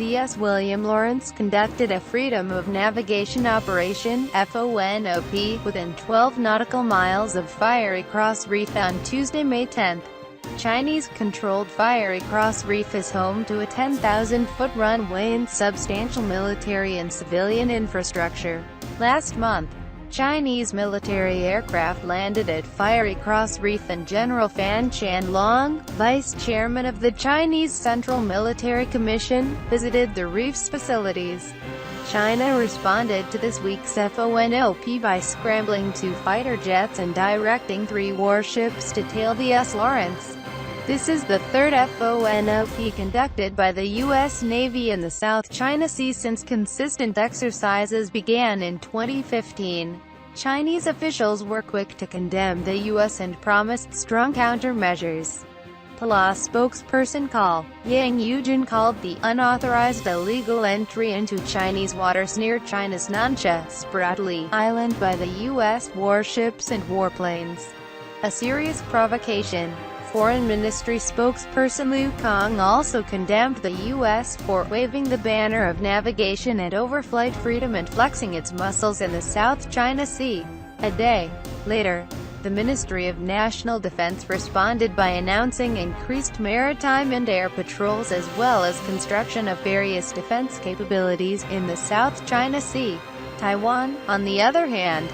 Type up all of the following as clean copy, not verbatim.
the USS William Lawrence conducted a freedom of navigation operation (FONOP) within 12 nautical miles of Fiery Cross Reef on Tuesday, May 10. Chinese-controlled Fiery Cross Reef is home to a 10,000-foot runway and substantial military and civilian infrastructure. Last month, Chinese military aircraft landed at Fiery Cross Reef and General Fan Chanlong, vice chairman of the Chinese Central Military Commission, visited the reef's facilities. China responded to this week's FONOP by scrambling 2 fighter jets and directing 3 warships to tail the USS Lawrence. This is the third FONOP conducted by the U.S. Navy in the South China Sea since consistent exercises began in 2015. Chinese officials were quick to condemn the U.S. and promised strong countermeasures. PLA Spokesperson Col. Yujun called the unauthorized illegal entry into Chinese waters near China's Nansha, Spratly Island by the U.S. warships and warplanes a serious provocation. Foreign Ministry Spokesperson Lu Kang also condemned the U.S. for waving the banner of navigation and overflight freedom and flexing its muscles in the South China Sea. A day later, the Ministry of National Defense responded by announcing increased maritime and air patrols as well as construction of various defense capabilities in the South China Sea. Taiwan, on the other hand,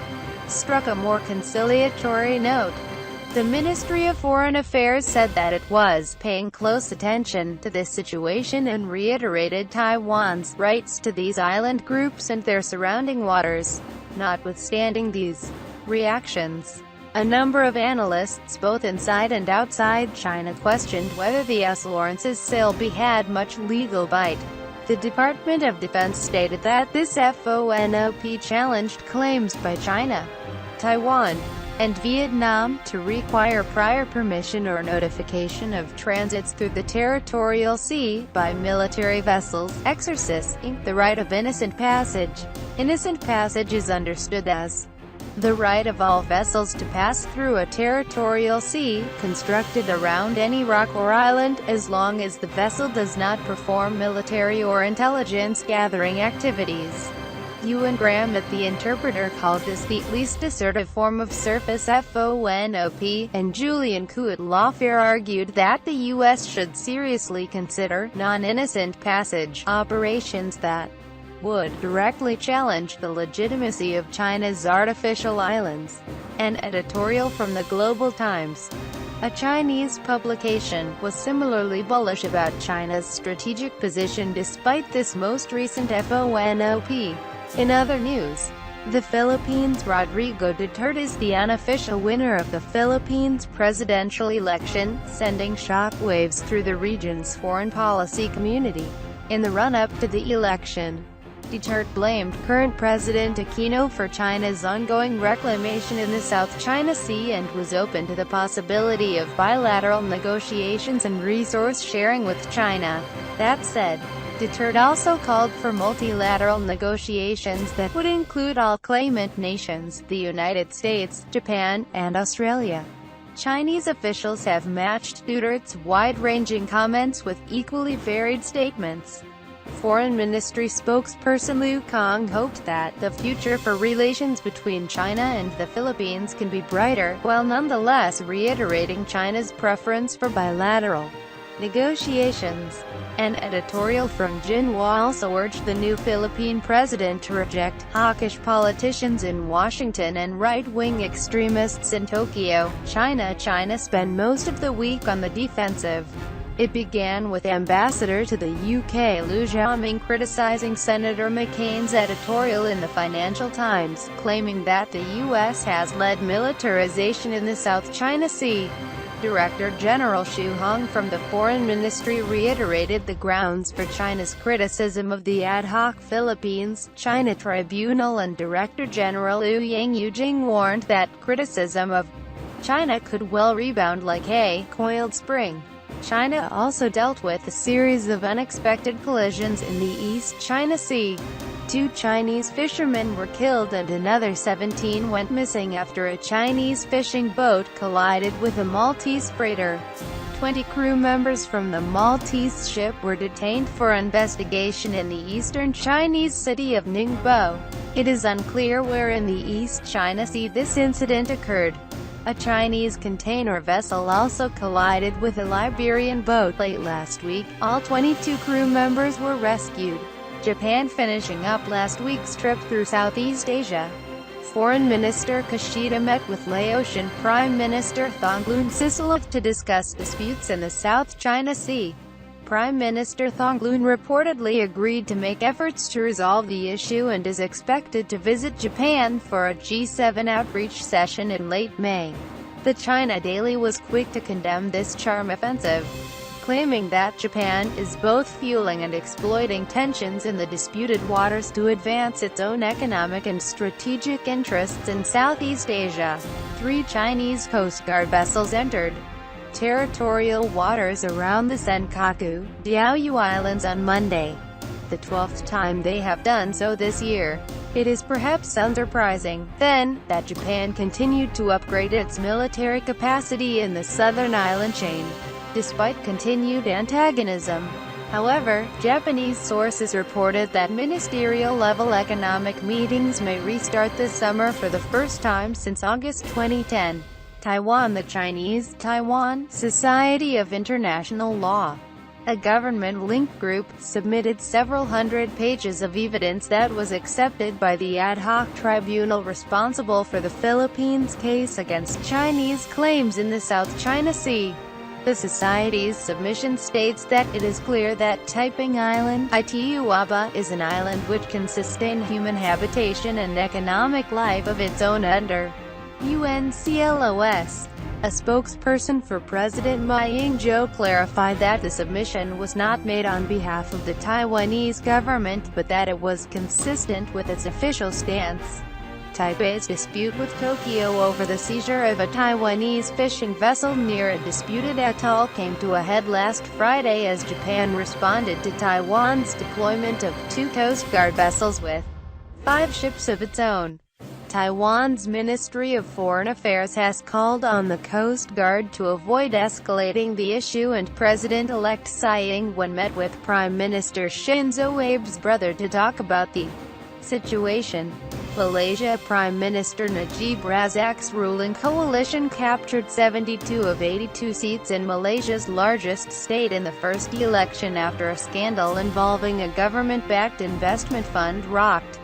struck a more conciliatory note. The Ministry of Foreign Affairs said that it was paying close attention to this situation and reiterated Taiwan's rights to these island groups and their surrounding waters. Notwithstanding these reactions, a number of analysts both inside and outside China questioned whether the USS Lawrence's sailby had much legal bite. The Department of Defense stated that this FONOP challenged claims by China, Taiwan, and Vietnam to require prior permission or notification of transits through the territorial sea by military vessels, exercising the right of innocent passage. Innocent passage is understood as the right of all vessels to pass through a territorial sea, constructed around any rock or island, as long as the vessel does not perform military or intelligence-gathering activities. Ewan Graham, the interpreter, called this the least assertive form of surface FONOP, and Julian Kuat Lawfare argued that the U.S. should seriously consider non-innocent passage operations that would directly challenge the legitimacy of China's artificial islands. An editorial from the Global Times, a Chinese publication, was similarly bullish about China's strategic position despite this most recent FONOP. In other news, the Philippines' Rodrigo Duterte is the unofficial winner of the Philippines presidential election, sending shockwaves through the region's foreign policy community. In the run-up to the election, Duterte blamed current President Aquino for China's ongoing reclamation in the South China Sea and was open to the possibility of bilateral negotiations and resource sharing with China. That said, Duterte also called for multilateral negotiations that would include all claimant nations, the United States, Japan, and Australia. Chinese officials have matched Duterte's wide-ranging comments with equally varied statements. Foreign Ministry spokesperson Lu Kang hoped that the future for relations between China and the Philippines can be brighter, while nonetheless reiterating China's preference for bilateral negotiations. An editorial from Jinhua also urged the new Philippine president to reject hawkish politicians in Washington and right-wing extremists in Tokyo. China spent most of the week on the defensive. It began with Ambassador to the UK Liu Xiaoming criticizing Senator McCain's editorial in the Financial Times, claiming that the US has led militarization in the South China Sea. Director General Xu Hong from the Foreign Ministry reiterated the grounds for China's criticism of the ad hoc Philippines-China Tribunal, and Director General Yang Yujing warned that criticism of China could well rebound like a coiled spring. China also dealt with a series of unexpected collisions in the East China Sea. 2 Chinese fishermen were killed and another 17 went missing after a Chinese fishing boat collided with a Maltese freighter. 20 crew members from the Maltese ship were detained for investigation in the eastern Chinese city of Ningbo. It is unclear where in the East China Sea this incident occurred. A Chinese container vessel also collided with a Liberian boat late last week. All 22 crew members were rescued. Japan finishing up last week's trip through Southeast Asia. Foreign Minister Kishida met with Laotian Prime Minister Thongloun Sisoulith to discuss disputes in the South China Sea. Prime Minister Thongloun reportedly agreed to make efforts to resolve the issue and is expected to visit Japan for a G7 outreach session in late May. The China Daily was quick to condemn this charm offensive, claiming that Japan is both fueling and exploiting tensions in the disputed waters to advance its own economic and strategic interests in Southeast Asia. 3 Chinese Coast Guard vessels entered territorial waters around the Senkaku, Diaoyu Islands on Monday, the 12th time they have done so this year. It is perhaps unsurprising, then, that Japan continued to upgrade its military capacity in the southern island chain, despite continued antagonism. However, Japanese sources reported that ministerial-level economic meetings may restart this summer for the first time since August 2010. Taiwan. The Chinese Taiwan Society of International Law, a government-linked group, submitted several hundred pages of evidence that was accepted by the ad hoc tribunal responsible for the Philippines' case against Chinese claims in the South China Sea. The Society's submission states that it is clear that Taiping Island, Ituaba, is an island which can sustain human habitation and economic life of its own under UNCLOS. A spokesperson for President Ma Ying-jeou clarified that the submission was not made on behalf of the Taiwanese government, but that it was consistent with its official stance. Taipei's dispute with Tokyo over the seizure of a Taiwanese fishing vessel near a disputed atoll came to a head last Friday as Japan responded to Taiwan's deployment of 2 Coast Guard vessels with 5 ships of its own. Taiwan's Ministry of Foreign Affairs has called on the Coast Guard to avoid escalating the issue, and President-elect Tsai Ing-wen met with Prime Minister Shinzo Abe's brother to talk about the situation. Malaysia Prime Minister Najib Razak's ruling coalition captured 72 of 82 seats in Malaysia's largest state in the first election after a scandal involving a government-backed investment fund rocked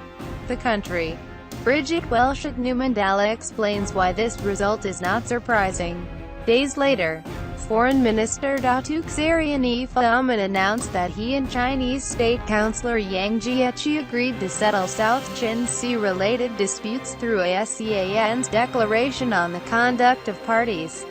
the country. Bridget Welsh at New Mandala explains why this result is not surprising. Days later, Foreign Minister Datuk Seri Anif Ahmad announced that he and Chinese State Councillor Yang Jiechi agreed to settle South China Sea-related disputes through ASEAN's Declaration on the Conduct of Parties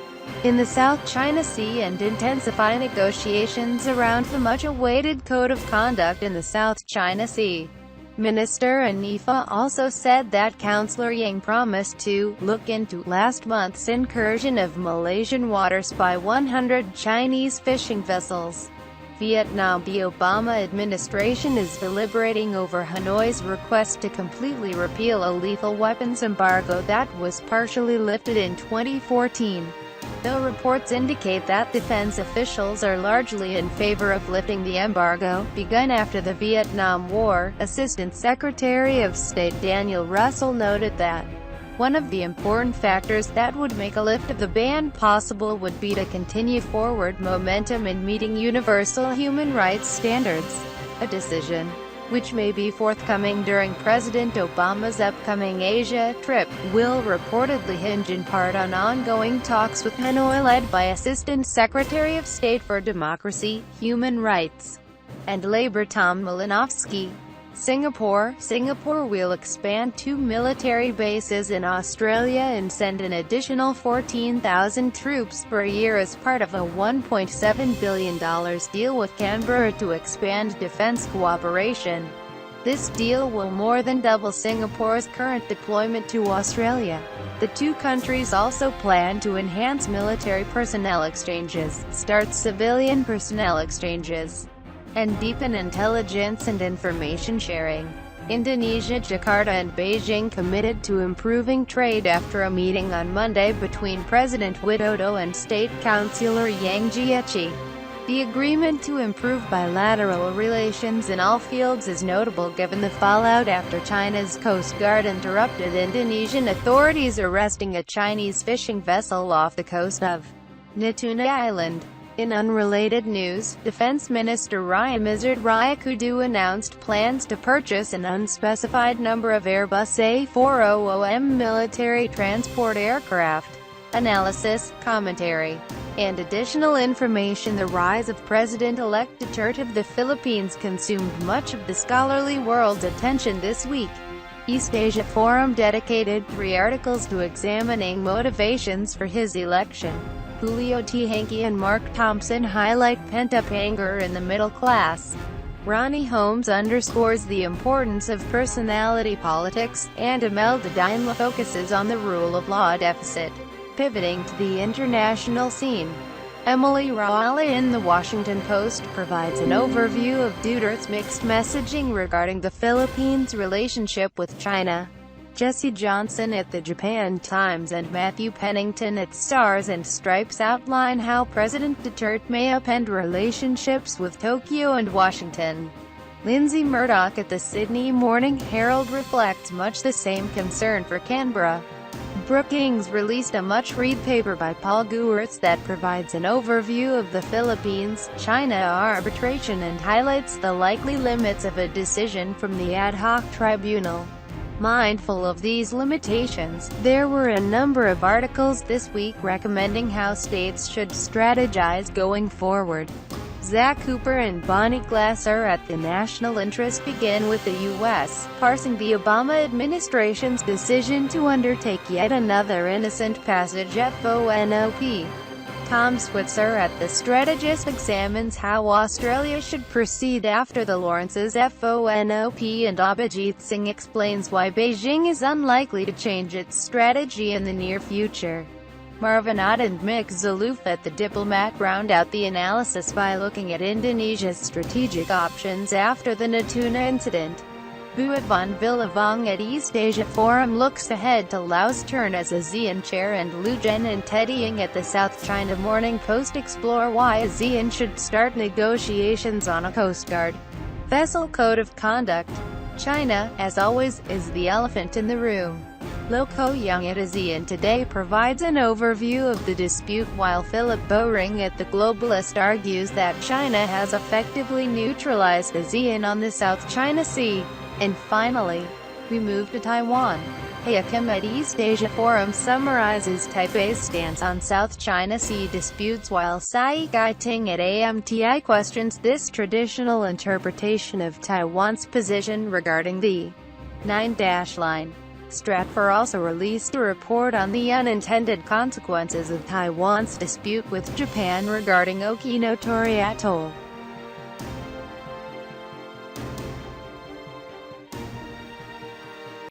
in the South China Sea and intensify negotiations around the much-awaited Code of Conduct in the South China Sea. Minister Anifa also said that Councillor Yang promised to look into last month's incursion of Malaysian waters by 100 Chinese fishing vessels. Vietnam. The Obama administration is deliberating over Hanoi's request to completely repeal a lethal weapons embargo that was partially lifted in 2014. Though reports indicate that defense officials are largely in favor of lifting the embargo, begun after the Vietnam War, Assistant Secretary of State Daniel Russell noted that one of the important factors that would make a lift of the ban possible would be to continue forward momentum in meeting universal human rights standards, a decision which may be forthcoming during President Obama's upcoming Asia trip, will reportedly hinge in part on ongoing talks with Hanoi led by Assistant Secretary of State for Democracy, Human Rights, and Labor Tom Malinowski. Singapore will expand 2 military bases in Australia and send an additional 14,000 troops per year as part of a $1.7 billion deal with Canberra to expand defence cooperation. This deal will more than double Singapore's current deployment to Australia. The 2 countries also plan to enhance military personnel exchanges, start civilian personnel exchanges, and deepen intelligence and information sharing. Indonesia, Jakarta and Beijing committed to improving trade after a meeting on Monday between President Widodo and State Councillor Yang Jiechi. The agreement to improve bilateral relations in all fields is notable given the fallout after China's Coast Guard interrupted Indonesian authorities arresting a Chinese fishing vessel off the coast of Natuna Island. In unrelated news, Defense Minister Ryamizard Ryakudu announced plans to purchase an unspecified number of Airbus A400M military transport aircraft. Analysis, commentary, and additional information. The rise of President-elect Duterte of the Philippines consumed much of the scholarly world's attention this week. East Asia Forum dedicated 3 articles to examining motivations for his election. Julio T. Hankey and Mark Thompson highlight pent-up anger in the middle class. Ronnie Holmes underscores the importance of personality politics, and Imelda Daimla focuses on the rule of law deficit. Pivoting to the international scene, Emily Rawala in The Washington Post provides an overview of Duterte's mixed messaging regarding the Philippines' relationship with China. Jesse Johnson at the Japan Times and Matthew Pennington at Stars and Stripes outline how President Duterte may upend relationships with Tokyo and Washington. Lindsay Murdoch at the Sydney Morning Herald reflects much the same concern for Canberra. Brookings released a much-read paper by Paul Geuritz that provides an overview of the Philippines-China arbitration and highlights the likely limits of a decision from the ad hoc tribunal. Mindful of these limitations, there were a number of articles this week recommending how states should strategize going forward. Zach Cooper and Bonnie Glasser at The National Interest begin with the U.S. parsing the Obama administration's decision to undertake yet another innocent passage FONOP. Tom Switzer at The Strategist examines how Australia should proceed after the Lawrence's FONOP, and Abhijit Singh explains why Beijing is unlikely to change its strategy in the near future. Marvin Ott and Mick Zaloof at The Diplomat round out the analysis by looking at Indonesia's strategic options after the Natuna incident. Buat van Villavong at East Asia Forum looks ahead to Lao's turn as ASEAN chair, and Lu Zhen and Teddy Ying at the South China Morning Post explore why ASEAN should start negotiations on a Coast Guard vessel code of conduct. China, as always, is the elephant in the room. Loco Young at ASEAN Today provides an overview of the dispute, while Philip Bowring at The Globalist argues that China has effectively neutralized ASEAN on the South China Sea. And finally, we move to Taiwan. Kim at East Asia Forum summarizes Taipei's stance on South China Sea disputes, while Sai Kai-ting at AMTI questions this traditional interpretation of Taiwan's position regarding the 9-line. Stratfor also released a report on the unintended consequences of Taiwan's dispute with Japan regarding Okinotori Atoll.